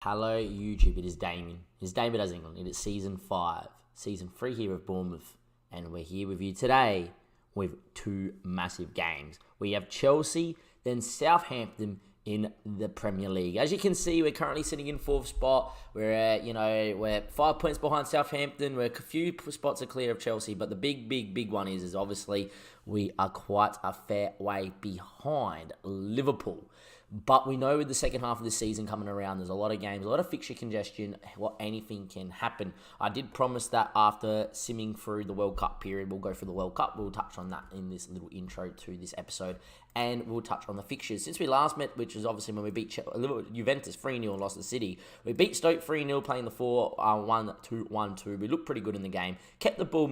Hello YouTube, it is Damien. It is David as England. It is season 5, season 3 here of Bournemouth, and we're here with you today with two massive games. We have Chelsea, then Southampton in the Premier League. As you can see, we're currently sitting in 4th spot. We're 5 points behind Southampton. We're a few spots are clear of Chelsea, but the big one is obviously we are quite a fair way behind Liverpool. But we know with the second half of the season coming around, there's a lot of games, a lot of fixture congestion, anything can happen. I did promise that after simming through the World Cup period, we'll go through the World Cup. We'll touch on that in this little intro to this episode. And we'll touch on the fixtures. Since we last met, which was obviously when we beat Juventus 3-0 and lost the City, we beat Stoke 3-0 playing the 4-1-2-1-2. We looked pretty good in the game. Kept the ball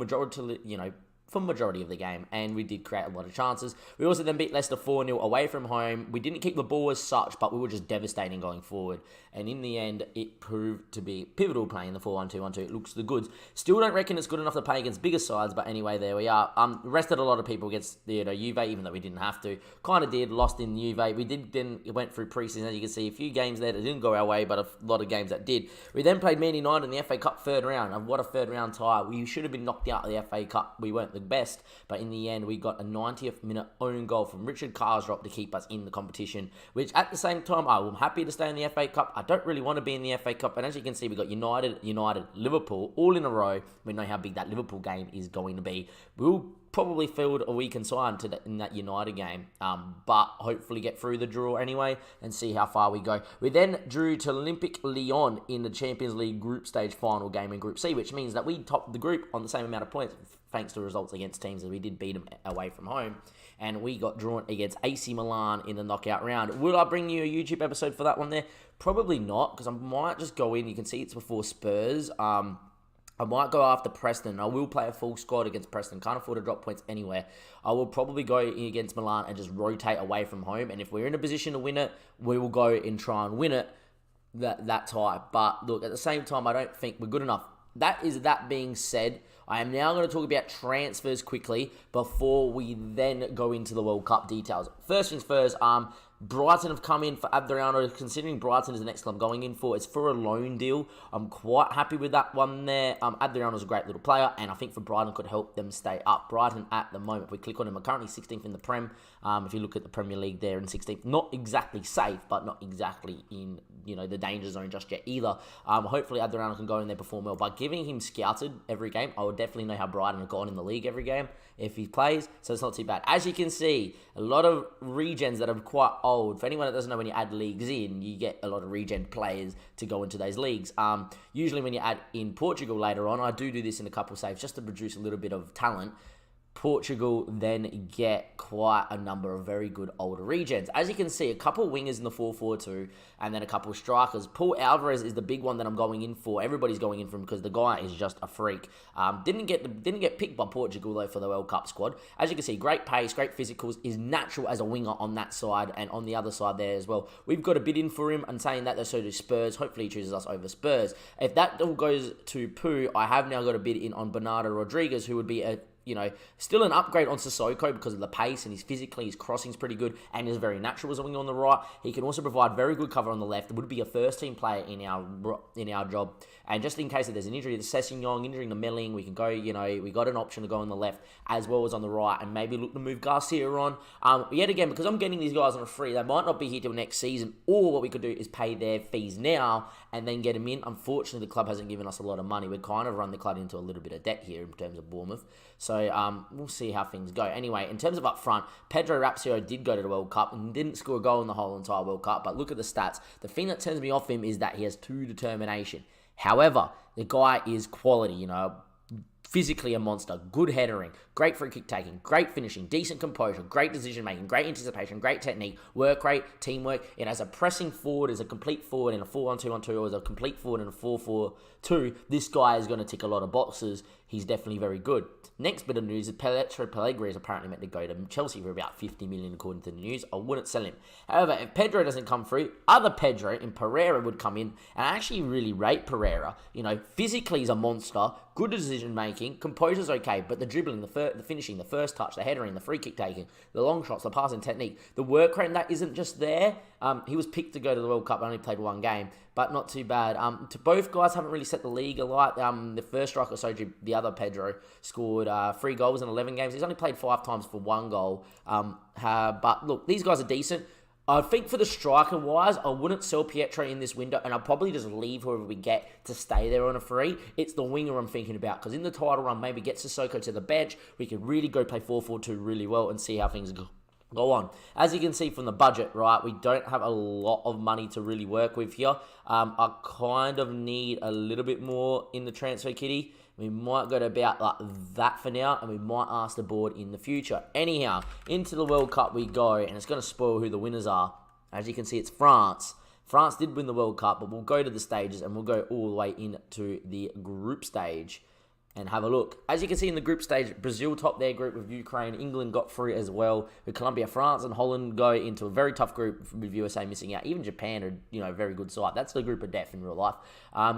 for majority of the game, and we did create a lot of chances. We also then beat Leicester 4-0 away from home. We didn't keep the ball as such, but we were just devastating going forward. And in the end, it proved to be pivotal playing the 4-1-2-1-2. It looks the goods. Still don't reckon it's good enough to play against bigger sides, but anyway, there we are. Rested a lot of people against Juve, even though we didn't have to. Kind of did, lost in Juve. We did then went through preseason, as you can see, a few games there that didn't go our way, but a lot of games that did. We then played Man United in the FA Cup third round, and what a third round tie. We should have been knocked out of the FA Cup. We weren't the best, but in the end, we got a 90th minute own goal from Richard Karsdorp to keep us in the competition, which at the same time, I'm happy to stay in the FA Cup. I don't really want to be in the FA Cup, and as you can see, we got United, Liverpool, all in a row. We know how big that Liverpool game is going to be. We'll probably field a weakened side in that United game, but hopefully get through the draw anyway and see how far we go. We then drew to Olympique Lyon in the Champions League group stage final game in Group C, which means that we topped the group on the same amount of points thanks to results against teams as we did beat them away from home. And we got drawn against AC Milan in the knockout round. Will I bring you a YouTube episode for that one there? Probably not, because I might just go in. You can see it's before Spurs. I might go after Preston. I will play a full squad against Preston. Can't afford to drop points anywhere. I will probably go against Milan and just rotate away from home. And if we're in a position to win it, we will go and try and win it that tie. But look, at the same time, I don't think we're good enough. That being said, I am now going to talk about transfers quickly before we then go into the World Cup details. First things first, Brighton have come in for Adriano. Considering Brighton is the next club I'm going in for, it's for a loan deal. I'm quite happy with that one there. Adriano's a great little player, and I think for Brighton could help them stay up. Brighton at the moment, if we click on them, are currently 16th in the Prem. If you look at the Premier League, they're in 16th. Not exactly safe, but not exactly in the danger zone just yet either. Hopefully Adriano can go in there and perform well. By giving him scouted every game, I would definitely know how Brighton have gone in the league every game if he plays, so it's not too bad. As you can see, a lot of regens that are quite old. For anyone that doesn't know, when you add leagues in, you get a lot of regen players to go into those leagues. Usually when you add in Portugal later on, I do this in a couple of saves just to produce a little bit of talent. Portugal then get quite a number of very good older regens. As you can see, a couple of wingers in the 4-4-2 and then a couple of strikers. Paul Alvarez is the big one that I'm going in for. Everybody's going in for him because the guy is just a freak. Didn't get picked by Portugal though for the World Cup squad. As you can see, great pace, great physicals, is natural as a winger on that side and on the other side there as well. We've got a bid in for him and saying that so do Spurs. Hopefully he chooses us over Spurs. If that all goes to poo, I have now got a bid in on Bernardo Rodriguez, who would be still an upgrade on Sissoko because of the pace and his crossing's pretty good and is very natural as a winger on the right. He can also provide very good cover on the left. It would be a first-team player in our job. And just in case that there's an injury to Sessegnon, injuring to Melling, we can go, we got an option to go on the left as well as on the right and maybe look to move Garcia on. Yet again, because I'm getting these guys on a free, they might not be here till next season, or what we could do is pay their fees now and then get them in. Unfortunately, the club hasn't given us a lot of money. We've kind of run the club into a little bit of debt here in terms of Bournemouth. So we'll see how things go. Anyway, in terms of up front, Pedro Rapsio did go to the World Cup and didn't score a goal in the whole entire World Cup. But look at the stats. The thing that turns me off him is that he has true determination. However, the guy is quality, physically a monster, good headering, great free kick taking, great finishing, decent composure, great decision making, great anticipation, great technique, work rate, teamwork. It has a pressing forward, as a complete forward in a 4-1-2-1-2, or as a complete forward in a 4-4-2. This guy is going to tick a lot of boxes. He's definitely very good. Next bit of news is Pietro Pellegrini is apparently meant to go to Chelsea for about 50 million according to the news. I wouldn't sell him. However, if Pedro doesn't come through, other Pedro in Pereira would come in, and I actually really rate Pereira. Physically he's a monster, good decision making. taking, composure's okay, but the dribbling, the finishing, the first touch, the headering, the free kick taking, the long shots, the passing technique, the work rate, and that isn't just there. He was picked to go to the World Cup, only played one game, but not too bad. To both guys haven't really set the league alight. The first striker, Soji, the other Pedro, scored 3 goals in 11 games. He's only played 5 times for 1 goal. But look, these guys are decent. I think for the striker-wise, I wouldn't sell Pietro in this window, and I'll probably just leave whoever we get to stay there on a free. It's the winger I'm thinking about, because in the title run, maybe get Sissoko to the bench. We could really go play 4-4-2 really well and see how things go on. As you can see from the budget, right, we don't have a lot of money to really work with here. I kind of need a little bit more in the transfer kitty. We might go to about like that for now, and we might ask the board in the future. Anyhow, into the World Cup we go, and it's going to spoil who the winners are. As you can see, it's France. France did win the World Cup, but we'll go to the stages, and we'll go all the way into the group stage and have a look. As you can see in the group stage, Brazil topped their group with Ukraine. England got through as well. With Colombia, France, and Holland go into a very tough group with USA missing out. Even Japan are, a very good side. That's the group of death in real life.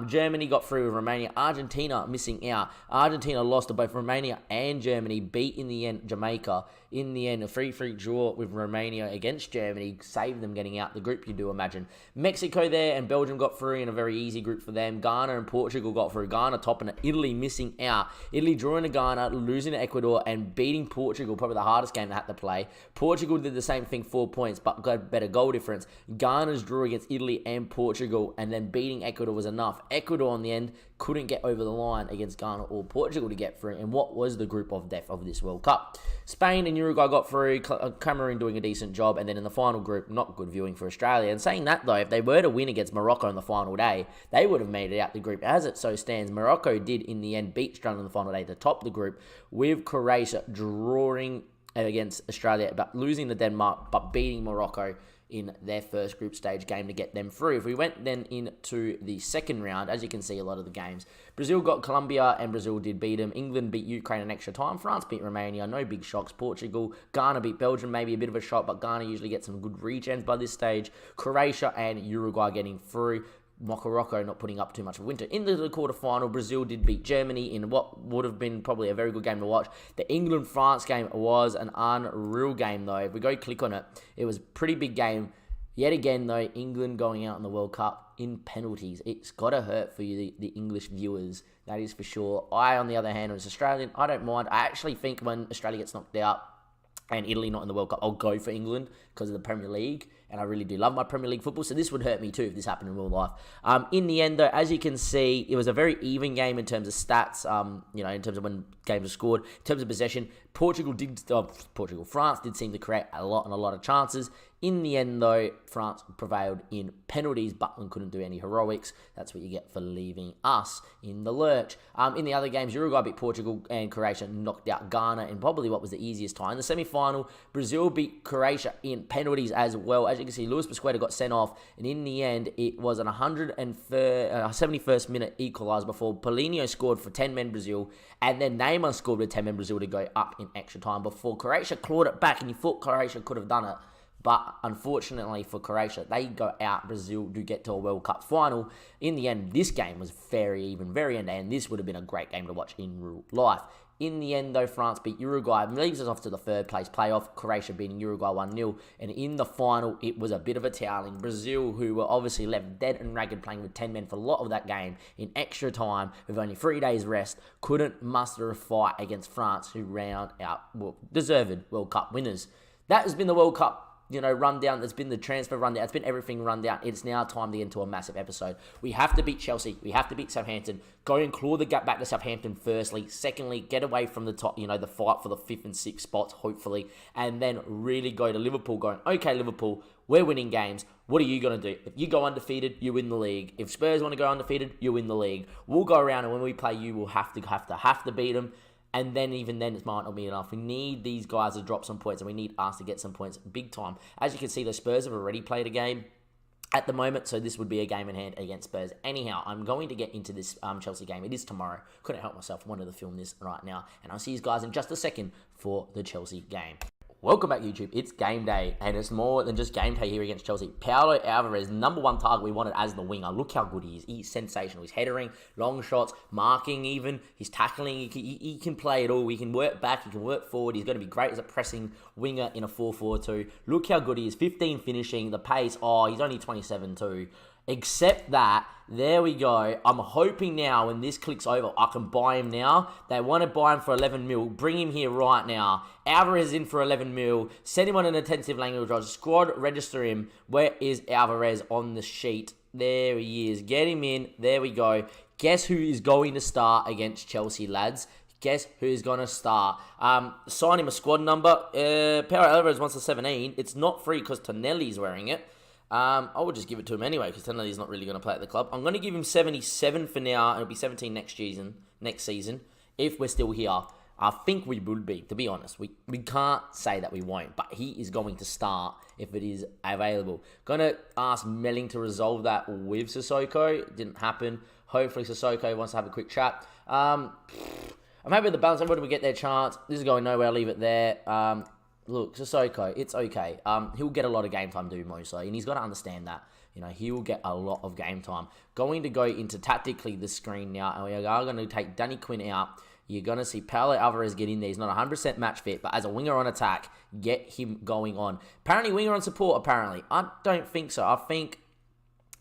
Germany got through with Romania. Argentina missing out. Argentina lost to both Romania and Germany. Beat in the end Jamaica. In the end, a 3-3 draw with Romania against Germany saved them getting out the group, you do imagine. Mexico there and Belgium got through in a very easy group for them. Ghana and Portugal got through. Ghana topping it. Italy missing out. Italy drawing to Ghana, losing to Ecuador, and beating Portugal, probably the hardest game they had to play. Portugal did the same thing, 4 points, but got better goal difference. Ghana's draw against Italy and Portugal, and then beating Ecuador was enough. Ecuador, in the end, couldn't get over the line against Ghana or Portugal to get through, and what was the group of death of this World Cup? Spain and Uruguay got through, Cameroon doing a decent job, and then in the final group, not good viewing for Australia. And saying that, though, if they were to win against Morocco on the final day, they would have made it out the group. As it so stands, Morocco did, in the end, beat Australia on the final day to top the group, with Croatia drawing against Australia, but losing to Denmark, but beating Morocco in their first group stage game to get them through. If we went then into the second round, as you can see, a lot of the games, Brazil got Colombia, and Brazil did beat them. England beat Ukraine in extra time. France beat Romania, no big shocks. Portugal, Ghana beat Belgium, maybe a bit of a shock, but Ghana usually gets some good regens by this stage. Croatia and Uruguay getting through. Morocco not putting up too much of a winter. Into the quarterfinal, Brazil did beat Germany in what would have been probably a very good game to watch. The England-France game was an unreal game, though. If we go click on it, it was a pretty big game. Yet again, though, England going out in the World Cup in penalties. It's got to hurt for you, the English viewers. That is for sure. I, on the other hand, was Australian. I don't mind. I actually think when Australia gets knocked out and Italy not in the World Cup, I'll go for England because of the Premier League. And I really do love my Premier League football, so this would hurt me too if this happened in real life. In the end, though, as you can see, it was a very even game in terms of stats, in terms of when games were scored. In terms of possession, France did seem to create a lot of chances. In the end, though, France prevailed in penalties. Butland couldn't do any heroics. That's what you get for leaving us in the lurch. In the other games, Uruguay beat Portugal, and Croatia knocked out Ghana in probably what was the easiest tie. In the semi-final, Brazil beat Croatia in penalties as well. As you can see, Luis Pasqueta got sent off, and in the end, it was an 71st minute equaliser before Paulinho scored for 10 men Brazil, and then Neymar scored with 10 men Brazil to go up in extra time before Croatia clawed it back, and you thought Croatia could have done it. But unfortunately for Croatia, they go out. Brazil do get to a World Cup final. In the end, this game was very even, very end-to-end. This would have been a great game to watch in real life. In the end, though, France beat Uruguay, leaves us off to the third place playoff. Croatia beating Uruguay 1-0. And in the final, it was a bit of a toweling. Brazil, who were obviously left dead and ragged playing with 10 men for a lot of that game, in extra time, with only 3 days rest, couldn't muster a fight against France, who round out deserved World Cup winners. That has been the World Cup rundown. That's been the transfer rundown. It's been everything rundown. It's now time to get into a massive episode. We have to beat Chelsea. We have to beat Southampton. Go and claw the gap back to Southampton firstly. Secondly, get away from the top, the fight for the 5th and 6th spots, hopefully. And then really go to Liverpool going, okay, Liverpool, we're winning games. What are you going to do? If you go undefeated, you win the league. If Spurs want to go undefeated, you win the league. We'll go around, and when we play you, we'll have to beat them. And then even then, it might not be enough. We need these guys to drop some points, and we need us to get some points big time. As you can see, the Spurs have already played a game at the moment, so this would be a game in hand against Spurs. Anyhow, I'm going to get into this Chelsea game. It is tomorrow. Couldn't help myself. Wanted to film this right now. And I'll see you guys in just a second for the Chelsea game. Welcome back, YouTube. It's game day, and it's more than just game day here against Chelsea. Paulo Alvarez, number one target we wanted as the winger. Look how good he is. He's sensational. He's headering, long shots, marking even. He's tackling. He can play it all. He can work back. He can work forward. He's going to be great as a pressing winger in a 4-4-2. Look how good he is. 15 finishing. The pace. Oh, he's only 27 too. Except that, there we go. I'm hoping now when this clicks over, I can buy him now. They want to buy him for 11 mil. Bring him here right now. Alvarez is in for 11 mil. Send him on an intensive language. Squad, register him. Where is Alvarez on the sheet? There he is. Get him in. There we go. Guess who is going to start against Chelsea, lads? Guess who's going to start? Sign him a squad number. Paulo Alvarez wants a 17. It's not free because Tonelli's wearing it. I would just give it to him anyway because Tonelli's not really going to play at the club. I'm going to give him 77 for now. It'll be 17 next season, if we're still here. I think we would be, to be honest. We can't say that we won't, but he is going to start if it is available. Going to ask Melling to resolve that with Sissoko. It didn't happen. Hopefully Sissoko wants to have a quick chat. I'm happy with the balance. Everybody will get their chance. This is going nowhere. I'll leave it there. Look, Sissoko, it's okay. He'll get a lot of game time, Moso, and he's got to understand that. You know, he will get a lot of game time. Going to go into tactically the screen now, and we are going to take Danny Quinn out. You're going to see Paulo Alvarez get in there. He's not 100% match fit, but as a winger on attack, get him going on. Apparently, winger on support, apparently. I don't think so. I think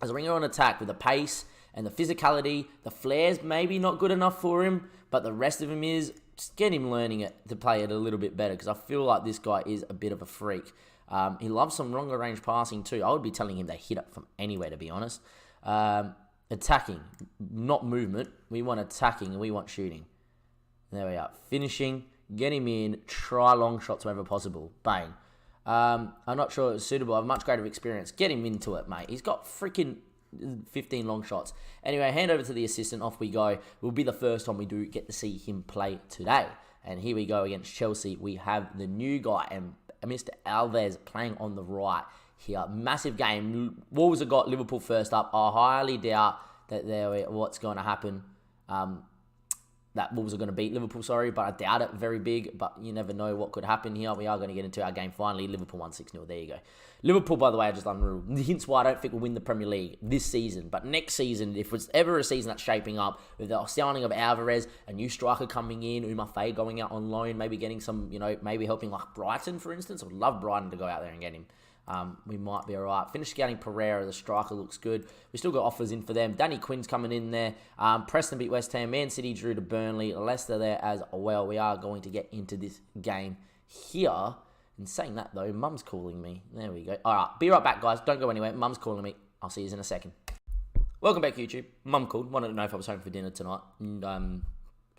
as a winger on attack with the pace and the physicality, the flair's maybe not good enough for him, but the rest of him is. Just get him learning it to play it a little bit better because I feel like this guy is a bit of a freak. He loves some longer range passing too. I would be telling him to hit it from anywhere, to be honest. Attacking, not movement. We want attacking and we want shooting. There we are. Finishing, get him in, try long shots wherever possible. Bang. I'm not sure it's suitable. I have much greater experience. Get him into it, mate. He's got freaking 15 long shots. Anyway, hand over to the assistant. Off we go. It will be the first time we do get to see him play today. And here we go against Chelsea. We have the new guy and Mr. Alves playing on the right here. Massive game. Wolves have got Liverpool first up. I highly doubt that what's going to happen. That Wolves are going to beat Liverpool, but I doubt it very big, but you never know what could happen here. We are going to get into our game finally. Liverpool won 6-0. There you go. Liverpool, by the way, are just unreal. Hence why I don't think we'll win the Premier League this season. But next season, if it's ever a season that's shaping up, with the signing of Alvarez, a new striker coming in, Uma Faye going out on loan, maybe getting some, maybe helping like Brighton, for instance. I would love Brighton to go out there and get him. We might be all right. Finish scouting Pereira. The striker looks good. We still got offers in for them. Danny Quinn's coming in there. Preston beat West Ham. Man City drew to Burnley. Leicester there as well. We are going to get into this game here. In saying that, though, Mum's calling me. There we go. All right. Be right back, guys. Don't go anywhere. Mum's calling me. I'll see you in a second. Welcome back, YouTube. Mum called. Wanted to know if I was home for dinner tonight. And,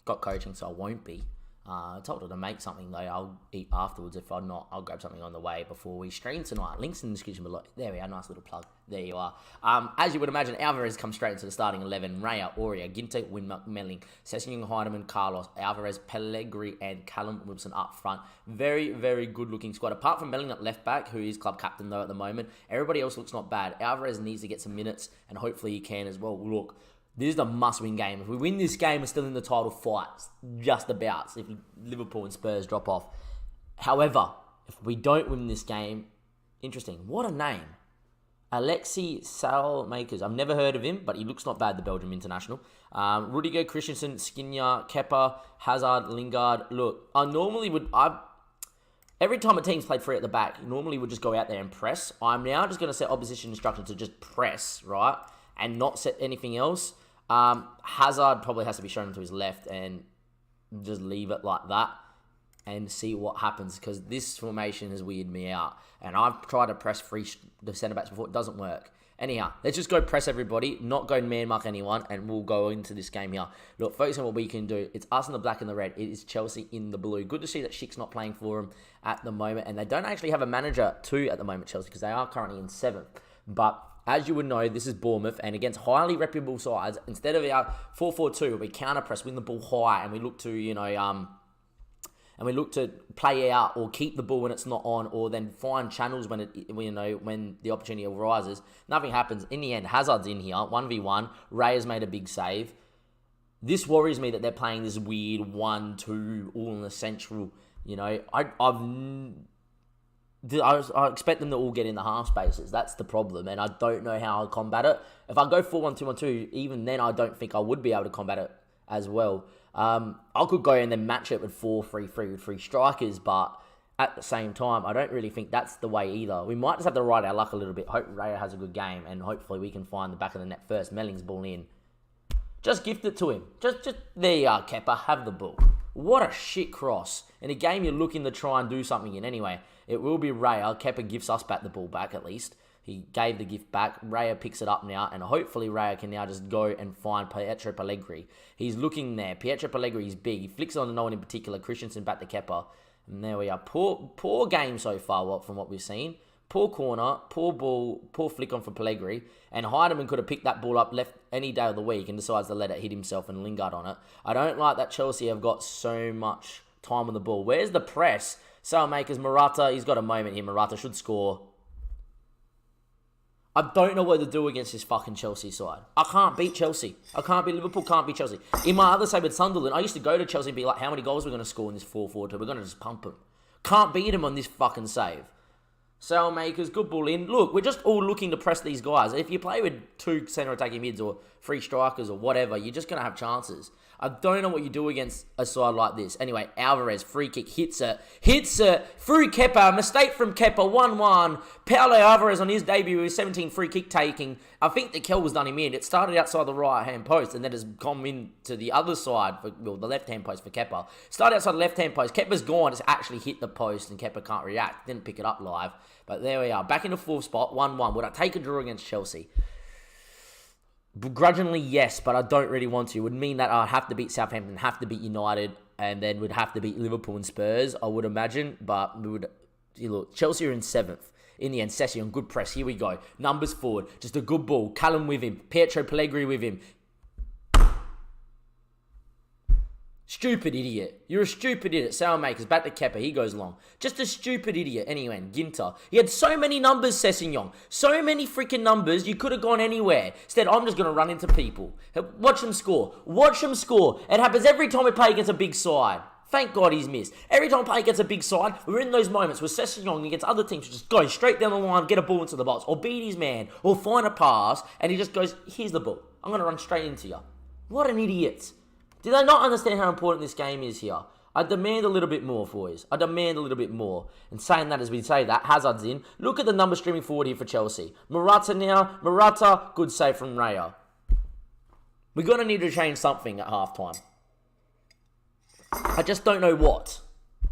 got coaching, so I won't be. I told her to make something, though. I'll eat afterwards. If I'm not, I'll grab something on the way before we stream tonight. Links in the description below. There we are. Nice little plug. There you are. As you would imagine, Alvarez comes straight into the starting 11. Raya, Aurea, Ginter, Winmark, Melling, Sessegnon, Heinemann, Carlos, Alvarez, Pellegrini, and Callum Wilson up front. Very, very good-looking squad. Apart from Melling at left back, who is club captain, though, at the moment, everybody else looks not bad. Alvarez needs to get some minutes, and hopefully he can as well. Look, this is a must-win game. If we win this game, we're still in the title fight, just about, if Liverpool and Spurs drop off. However, if we don't win this game, interesting. What a name. Alexi Salmakers. I've never heard of him, but he looks not bad, the Belgium international. Rudiger, Christensen, Skinner, Kepa, Hazard, Lingard. Look, I normally would... Every time a team's played free at the back, normally would just go out there and press. I'm now just going to set opposition instructions to just press, right? And not set anything else. Hazard probably has to be shown to his left and just leave it like that and see what happens because this formation has weirded me out. And I've tried to press free the centre-backs before. It doesn't work. Anyhow, let's just go press everybody, not go man-mark anyone, and we'll go into this game here. Look, focus on what we can do. It's us in the black and the red. It is Chelsea in the blue. Good to see that Schick's not playing for them at the moment. And they don't actually have a manager too at the moment, Chelsea, because they are currently in 7th. But as you would know, this is Bournemouth, and against highly reputable sides, instead of our 4-4-2, we counter press, win the ball high, and we look to, play out or keep the ball when it's not on, or then find channels when the opportunity arises. Nothing happens. In the end, Hazard's in here, 1v1. Ray has made a big save. This worries me that they're playing this weird 1-2 all in the central. I've I expect them to all get in the half spaces. That's the problem, and I don't know how I'll combat it. If I go 4-1-2-1-2, even then I don't think I would be able to combat it as well. I could go and then match it with 4-3-3 with 3 strikers, but at the same time, I don't really think that's the way either. We might just have to ride our luck a little bit. Hope Raya has a good game, and hopefully we can find the back of the net first. Melling's ball in. Just gift it to him. Just there you are, Kepa. Have the ball. What a shit cross. In a game you're looking to try and do something in. Anyway, it will be Raya. Kepa gives us back the ball back at least. He gave the gift back. Raya picks it up now, and hopefully Raya can now just go and find Pietro Pellegrini. He's looking there. Pietro Pellegrini is big. He flicks it on to no one in particular. Christensen back to Kepa. And there we are. Poor game so far from what we've seen. Poor corner, poor ball, poor flick on for Pellegrini. And Heidemann could have picked that ball up left any day of the week and decides to let it hit himself and Lingard on it. I don't like that Chelsea have got so much time on the ball. Where's the press? Saelmakers, Morata, he's got a moment here. Morata should score. I don't know what to do against this fucking Chelsea side. I can't beat Chelsea. I can't beat Liverpool, can't beat Chelsea. In my other side with Sunderland, I used to go to Chelsea and be like, how many goals are we going to score in this 4-4-2? We're going to just pump them. Can't beat him on this fucking save. Saelmakers, good ball in. Look, we're just all looking to press these guys. If you play with 2 centre attacking mids or 3 strikers or whatever, you're just going to have chances. I don't know what you do against a side like this. Anyway, Alvarez, free kick, hits it, through Kepa, mistake from Kepa, 1-1. Paulo Alvarez on his debut with 17 free kick taking. I think the kill was done him in. It started outside the right-hand post and then has come in to the other side, the left-hand post for Kepa. Started outside the left-hand post. Kepa's gone. It's actually hit the post and Kepa can't react. Didn't pick it up live. But there we are. Back in the 4th spot, 1-1. Would I take a draw against Chelsea? Begrudgingly, yes, but I don't really want to. It would mean that I'd have to beat Southampton, have to beat United, and then would have to beat Liverpool and Spurs, I would imagine. But we would, look, Chelsea are in 7th. In the end, Session, good press. Here we go. Numbers forward. Just a good ball. Callum with him. Pietro Pellegrini with him. Stupid idiot. You're a stupid idiot. Saelmakers back to Kepa. He goes long. Just a stupid idiot. Anyway, Ginter. He had so many numbers, Sessegnon. So many freaking numbers. You could have gone anywhere. Instead, I'm just going to run into people. Watch them score. Watch them score. It happens every time we play against a big side. Thank God he's missed. Every time we play against a big side, we're in those moments where Sessegnon against other teams just go straight down the line, get a ball into the box, or beat his man, or find a pass, and he just goes, here's the ball. I'm going to run straight into you. What an idiot. Did I not understand how important this game is here? I demand a little bit more, boys. I demand a little bit more. And saying that as we say that, Hazard's in. Look at the numbers streaming forward here for Chelsea. Morata now. Morata, good save from Raya. We're going to need to change something at halftime. I just don't know what.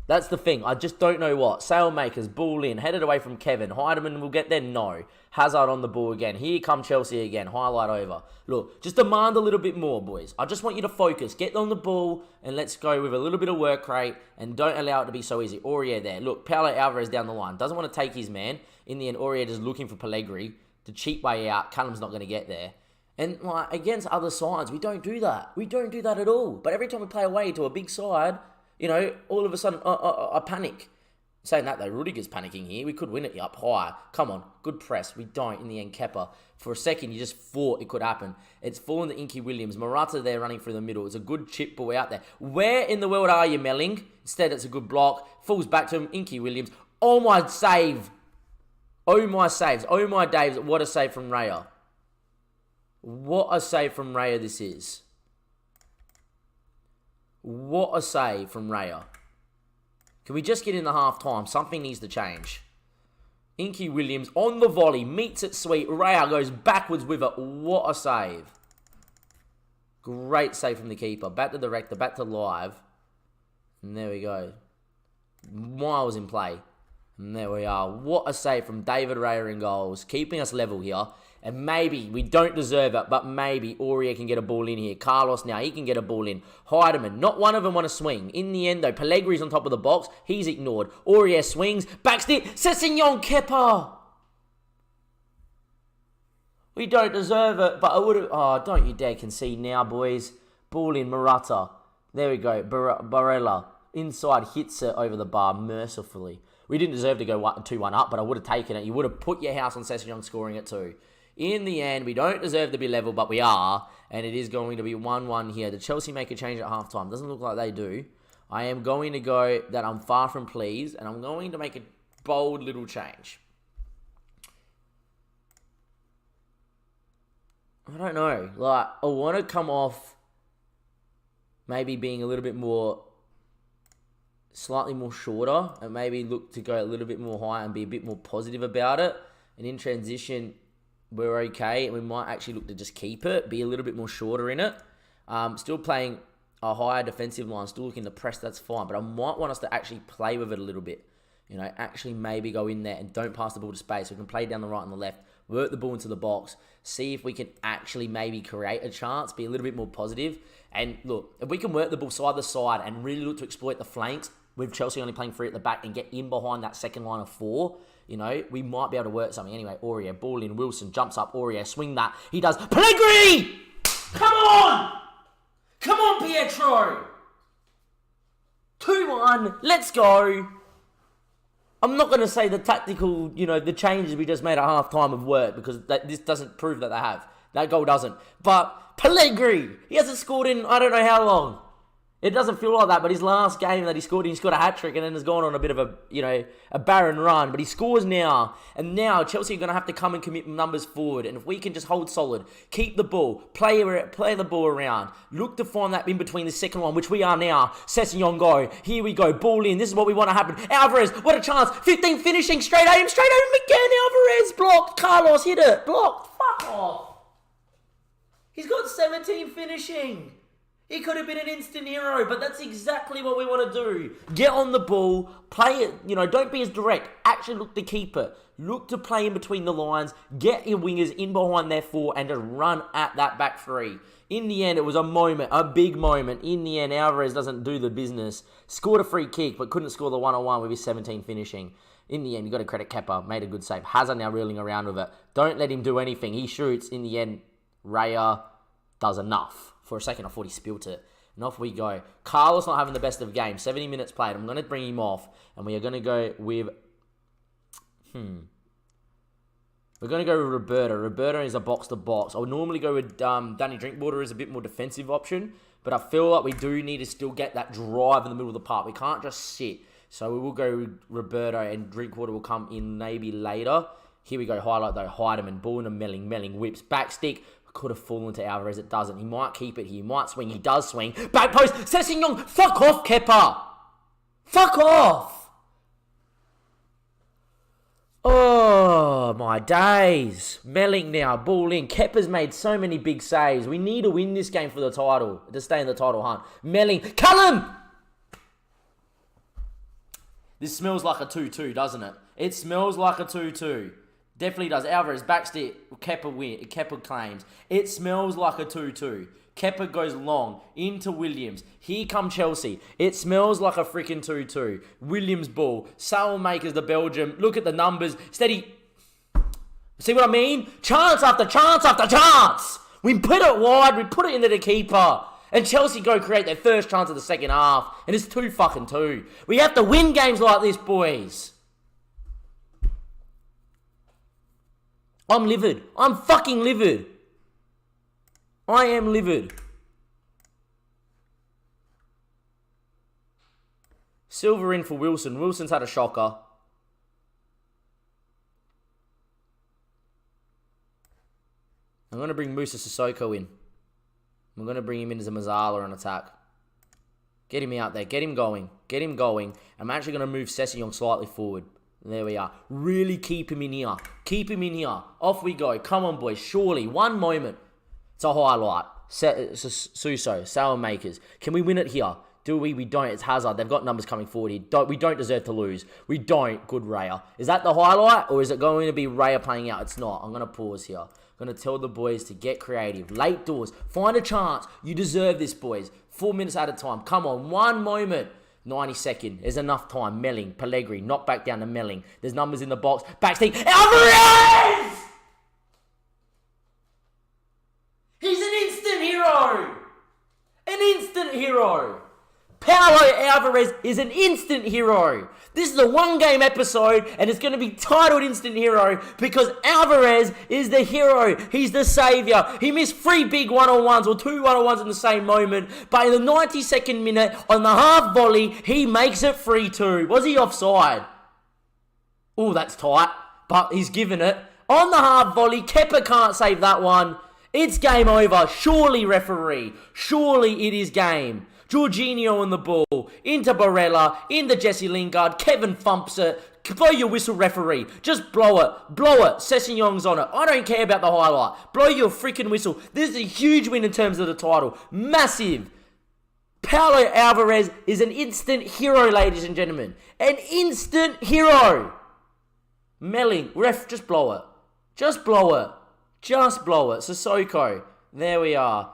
That's the thing. I just don't know what. Saelmakers, ball in, headed away from Kevin. Heidemann will get there? No. Hazard on the ball again. Here come Chelsea again. Highlight over. Look, just demand a little bit more, boys. I just want you to focus. Get on the ball and let's go with a little bit of work rate and don't allow it to be so easy. Aurier there. Look, Paulo Alvarez down the line. Doesn't want to take his man. In the end, Aurier just looking for Pellegrini. The cheap way out. Callum's not going to get there. And like against other sides, we don't do that. We don't do that at all. But every time we play away to a big side, you know, all of a sudden, I panic. Saying that though, Rudiger's panicking here. We could win it up high. Come on, good press. We don't in the end, Kepa. For a second, you just thought it could happen. It's fallen to Inky Williams. Morata there running through the middle. It's a good chip boy out there. Where in the world are you, Melling? Instead, it's a good block. Falls back to him, Inky Williams. Oh my save. Oh my saves. Oh my Daves. What a save from Raya. What a save from Raya this is. What a save from Raya. Can we just get in the half time? Something needs to change. Inky Williams on the volley. Meets it sweet. Raya goes backwards with it. What a save. Great save from the keeper. Back to director. Back to live. And there we go. Miles in play. And there we are. What a save from David Raya in goals. Keeping us level here. And maybe, we don't deserve it, but maybe Aurier can get a ball in here. Carlos now, he can get a ball in. Heidemann, not one of them want to swing. In the end, though, Pellegrini's on top of the box. He's ignored. Aurier swings. Backstick. Sessegnon Kepa. We don't deserve it, but I would have... Oh, don't you dare concede now, boys. Ball in, Morata. There we go. Barella. Inside, hits it over the bar mercifully. We didn't deserve to go 2-1 up, but I would have taken it. You would have put your house on Sessegnon scoring it too. In the end, we don't deserve to be level, but we are. And it is going to be 1-1 here. Did Chelsea make a change at halftime? Doesn't look like they do. I am going to go that I'm far from pleased. And I'm going to make a bold little change. I don't know. Like, I want to come off maybe being a little bit more, slightly more shorter, and maybe look to go a little bit more high and be a bit more positive about it. And in transition, we're okay, and we might actually look to just keep it, be a little bit more shorter in it. Still playing a higher defensive line, still looking to press, that's fine. But I might want us to actually play with it a little bit. You know, actually maybe go in there and don't pass the ball to space. We can play down the right and the left, work the ball into the box, see if we can actually maybe create a chance, be a little bit more positive. And look, if we can work the ball side to side and really look to exploit the flanks, with Chelsea only playing 3 at the back, and get in behind that second line of 4, you know, we might be able to work something. Anyway, Aurier, ball in, Wilson jumps up, Aurier, swing that. He does. Pellegrini! Come on! Come on, Pietro! 2-1, let's go. I'm not going to say the tactical, you know, the changes we just made at half-time have worked, because this doesn't prove that they have. That goal doesn't. But Pellegrini, he hasn't scored in I don't know how long. It doesn't feel like that, but his last game that he scored a hat-trick and then has gone on a bit of a, you know, a barren run. But he scores now, and now Chelsea are going to have to come and commit numbers forward. And if we can just hold solid, keep the ball, play the ball around, look to find that in between the second line, which we are now. Sessegnon go. Here we go. Ball in. This is what we want to happen. Alvarez, what a chance. 15 finishing. Straight at him again. Alvarez blocked. Carlos hit it. Blocked. Fuck off. He's got 17 finishing. He could have been an instant hero, but that's exactly what we want to do. Get on the ball, play it, you know, don't be as direct. Actually look to keep it. Look to play in between the lines, get your wingers in behind their 4, and just run at that back 3. In the end, it was a moment, a big moment. In the end, Alvarez doesn't do the business. Scored a free kick, but couldn't score the 1-on-1 with his 17 finishing. In the end, you got to credit Kepa, made a good save. Hazard now reeling around with it. Don't let him do anything. He shoots. In the end, Raya does enough. For a second, I thought he spilt it. And off we go. Carlos not having the best of games. 70 minutes played. I'm going to bring him off. And we are going to go with... We're going to go with Roberto. Roberto is a box-to-box. I would normally go with Danny Drinkwater as a bit more defensive option. But I feel like we do need to still get that drive in the middle of the park. We can't just sit. So we will go with Roberto, and Drinkwater will come in maybe later. Here we go. Highlight though. Heidemann. Ball in a Melling. Melling whips. Back stick. Could have fallen to Alvarez. It doesn't. He might keep it. He might swing. He does swing. Back post. Sessegnon. Fuck off, Kepa. Fuck off. Oh, my days. Melling now. Ball in. Kepa's made so many big saves. We need to win this game for the title. To stay in the title hunt. Melling. Callum. This smells like a 2-2, doesn't it? It smells like a 2-2. Definitely does. Alvarez, backstick, Kepa claims. It smells like a 2-2. Kepa goes long into Williams. Here come Chelsea. It smells like a freaking 2-2. Williams ball. Saelmakers, the Belgium. Look at the numbers. Steady. See what I mean? Chance after chance after chance. We put it wide. We put it into the keeper. And Chelsea go create their first chance of the second half. And it's 2-2. We have to win games like this, boys. I'm livid. I'm fucking livid. I am livid. Silver in for Wilson. Wilson's had a shocker. I'm going to bring Musa Sissoko in. I'm going to bring him in as a Mazzala on attack. Get him out there. Get him going. Get him going. I'm actually going to move Sessegnon slightly forward. There we are. Really keep him in here. Keep him in here. Off we go. Come on, boys. Surely. One moment. It's a highlight. Suso. Saelmakers. Can we win it here? Do we? We don't. It's Hazard. They've got numbers coming forward here. We don't deserve to lose. We don't. Good Raya. Is that the highlight? Or is it going to be Raya playing out? It's not. I'm going to pause here. I'm going to tell the boys to get creative. Late doors. Find a chance. You deserve this, boys. 4 minutes at a time. Come on. One moment. 92nd. There's enough time. Melling. Pellegrini. Knock back down to Melling. There's numbers in the box. Backstick. Alvarez! He's an instant hero. An instant hero. Paulo Alvarez is an instant hero. This is a one-game episode, and it's going to be titled Instant Hero because Alvarez is the hero. He's the saviour. He missed 3 big one-on-ones or 2 one-on-ones in the same moment, but in the 92nd minute, on the half volley, he makes it 3-2. Was he offside? Oh, that's tight. But he's given it. On the hard volley, Kepa can't save that one. It's game over. Surely, referee. Surely it is game. Jorginho on the ball. Into Barella. Into Jesse Lingard. Kevin thumps it. Blow your whistle, referee. Just blow it. Blow it. Sessegnong's on it. I don't care about the highlight. Blow your freaking whistle. This is a huge win in terms of the title. Massive. Paulo Alvarez is an instant hero, ladies and gentlemen. An instant hero. Melling. Ref, just blow it. Just blow it. Just blow it. Sissoko. There we are.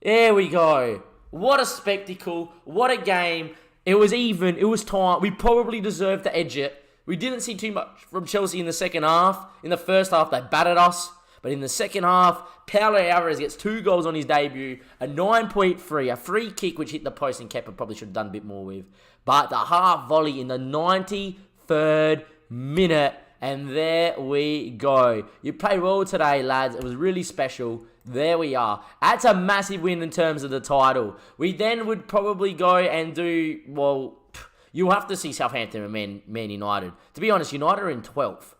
There we go. What a spectacle. What a game. It was even. It was tight. We probably deserved to edge it. We didn't see too much from Chelsea in the second half. In the first half, they battered us. But in the second half, Paulo Alvarez gets 2 goals on his debut. A 9.3. A free kick which hit the post and Kepa probably should have done a bit more with. But the half volley in the 93rd minute. And there we go. You played well today, lads. It was really special. There we are. That's a massive win in terms of the title. We then would probably go and do, well, you'll have to see Southampton and Man United. To be honest, United are in 12th.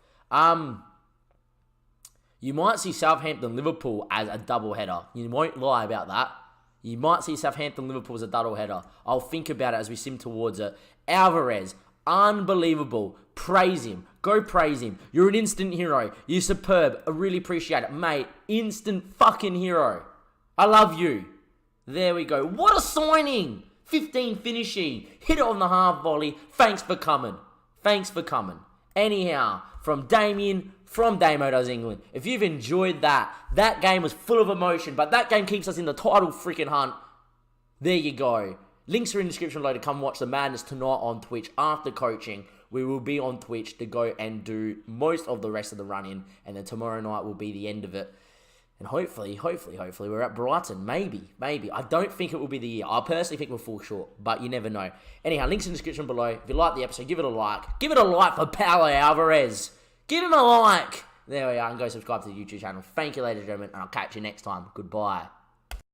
You might see Southampton-Liverpool as a double header. You won't lie about that. You might see Southampton-Liverpool as a double header. I'll think about it as we sim towards it. Alvarez, unbelievable. Praise him. Go praise him. You're an instant hero. You're superb. I really appreciate it. Mate, instant fucking hero. I love you. There we go. What a signing. 15 finishing. Hit it on the half volley. Thanks for coming. Thanks for coming. Anyhow, from Damien, from DAMMO Does England. If you've enjoyed that game was full of emotion, but that game keeps us in the title freaking hunt. There you go. Links are in the description below to come watch the madness tonight on Twitch after coaching. We will be on Twitch to go and do most of the rest of the run-in. And then tomorrow night will be the end of it. And hopefully, we're at Brighton. Maybe. I don't think it will be the year. I personally think we'll fall short, but you never know. Anyhow, links in the description below. If you like the episode, give it a like. Give it a like for Paulo Alvarez. Give him a like. There we are. And go subscribe to the YouTube channel. Thank you, ladies and gentlemen. And I'll catch you next time. Goodbye.